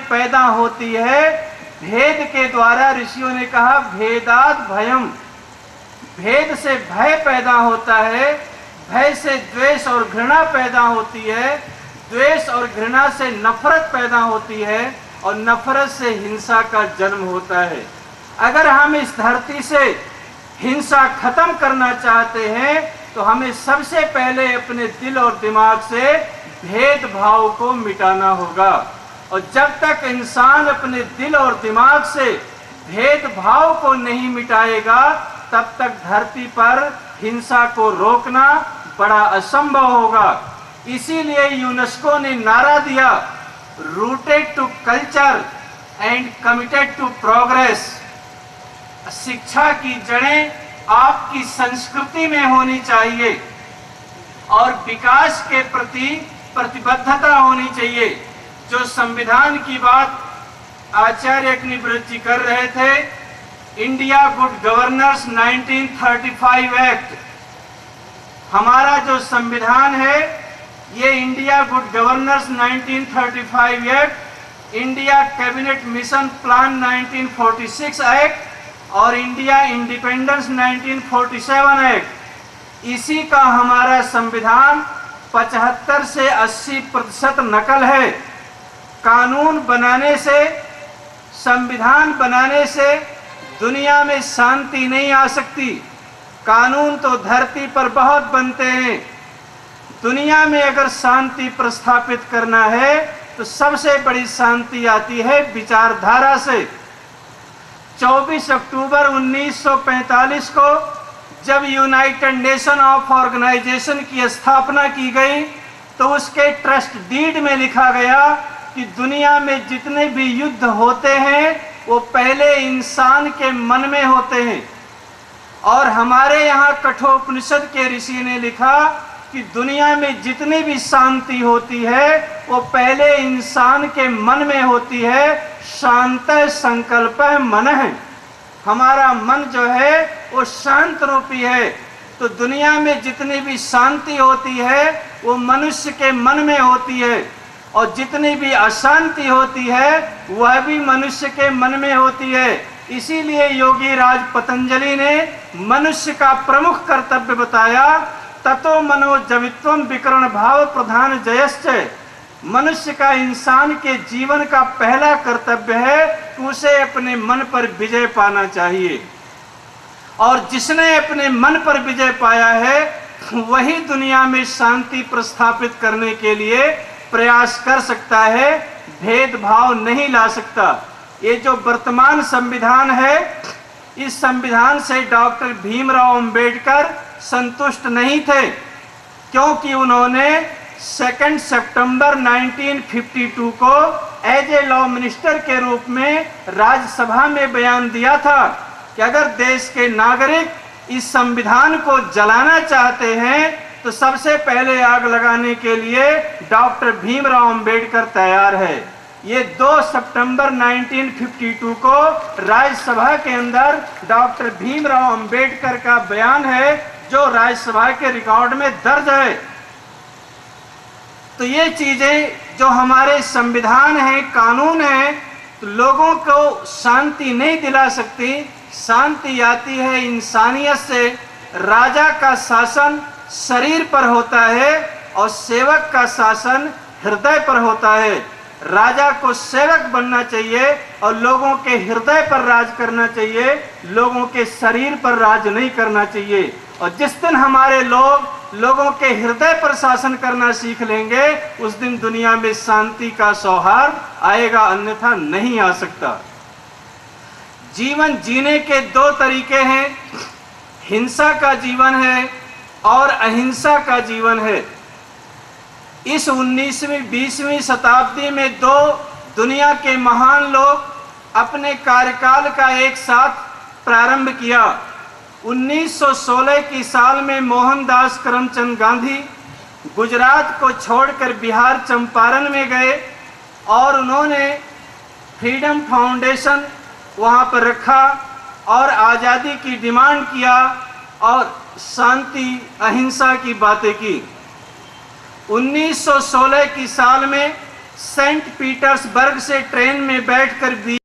पैदा होती है भेद के द्वारा। ऋषियों ने कहा भेदाद भयम, भेद से भय पैदा होता है, भय से द्वेष और घृणा पैदा होती है, द्वेष और घृणा से नफरत पैदा होती है और नफरत से हिंसा का जन्म होता है। अगर हम इस धरती से हिंसा खत्म करना चाहते हैं तो हमें सबसे पहले अपने दिल और दिमाग से भेदभाव को मिटाना होगा। और जब तक इंसान अपने दिल और दिमाग से भेदभाव को नहीं मिटाएगा तब तक धरती पर हिंसा को रोकना बड़ा असंभव होगा। इसीलिए यूनेस्को ने नारा दिया, rooted to culture and committed to progress. शिक्षा की जड़ें आपकी संस्कृति में होनी चाहिए और विकास के प्रति प्रतिबद्धता होनी चाहिए। जो संविधान की बात आचार्य अग्निव्रत जी कर रहे थे, इंडिया गुड गवर्नेंस 1935 एक्ट, हमारा जो संविधान है ये India good governance 1935 act, India cabinet mission plan 1946 act और इंडिया इंडिपेंडेंस 1947 एक्ट, इसी का हमारा संविधान 75 से 80% नकल है। कानून बनाने से, संविधान बनाने से दुनिया में शांति नहीं आ सकती। कानून तो धरती पर बहुत बनते हैं। दुनिया में अगर शांति प्रस्थापित करना है तो सबसे बड़ी शांति आती है विचारधारा से। 24 अक्टूबर 1945 को जब यूनाइटेड नेशन ऑफ ऑर्गेनाइजेशन की स्थापना की गई तो उसके ट्रस्ट डीड में लिखा गया कि दुनिया में जितने भी युद्ध होते हैं वो पहले इंसान के मन में होते हैं। और हमारे यहाँ कठोपनिषद के ऋषि ने लिखा कि दुनिया में जितनी भी शांति होती है वो पहले इंसान के मन में होती है। शांत संकल्प मन है, हमारा मन जो है वो शांत रूपी है। तो दुनिया में जितनी भी शांति होती है वो मनुष्य के मन में होती है और जितनी भी अशांति होती है वह भी मनुष्य के मन में होती है। इसीलिए योगी राज पतंजलि ने मनुष्य का प्रमुख कर्तव्य बताया, ततो मनो जवित्वम विकरण भाव प्रधान जयश्च। मनुष्य का, इंसान के जीवन का पहला कर्तव्य है कि उसे अपने मन पर विजय पाना चाहिए और जिसने अपने मन पर विजय पाया है वही दुनिया में शांति प्रस्थापित करने के लिए प्रयास कर सकता है, भेदभाव नहीं ला सकता। ये जो वर्तमान संविधान है, इस संविधान से डॉक्टर भीमराव अंबेडकर संतुष्ट नहीं थे, क्योंकि उन्होंने 2 सितंबर 1952 को एज ए लॉ मिनिस्टर के रूप में राज्यसभा में बयान दिया था कि अगर देश के नागरिक इस संविधान को जलाना चाहते हैं तो सबसे पहले आग लगाने के लिए डॉक्टर भीमराव अंबेडकर तैयार है। ये 2 सितंबर 1952 को राज्यसभा के अंदर डॉक्टर भीमराव अंबेडकर का बयान है जो राज्यसभा के रिकॉर्ड में दर्ज है। तो ये चीजें जो हमारे संविधान है, कानून है, तो लोगों को शांति नहीं दिला सकती। शांति आती है इंसानियत से। राजा का शासन शरीर पर होता है और सेवक का शासन हृदय पर होता है। राजा को सेवक बनना चाहिए और लोगों के हृदय पर राज करना चाहिए, लोगों के शरीर पर राज नहीं करना चाहिए। और जिस दिन हमारे लोगों के हृदय पर शासन करना सीख लेंगे उस दिन दुनिया में शांति का सौहार्द आएगा, अन्यथा नहीं आ सकता। जीवन जीने के 2 तरीके हैं, हिंसा का जीवन है और अहिंसा का जीवन है। इस 19वीं 20वीं शताब्दी में 2 दुनिया के महान लोग अपने कार्यकाल का एक साथ प्रारंभ किया। 1916 की साल में मोहनदास करमचंद गांधी गुजरात को छोड़कर बिहार चंपारण में गए और उन्होंने फ्रीडम फाउंडेशन वहाँ पर रखा और आज़ादी की डिमांड किया और शांति अहिंसा की बातें की। 1916 की साल में सेंट पीटर्सबर्ग से ट्रेन में बैठकर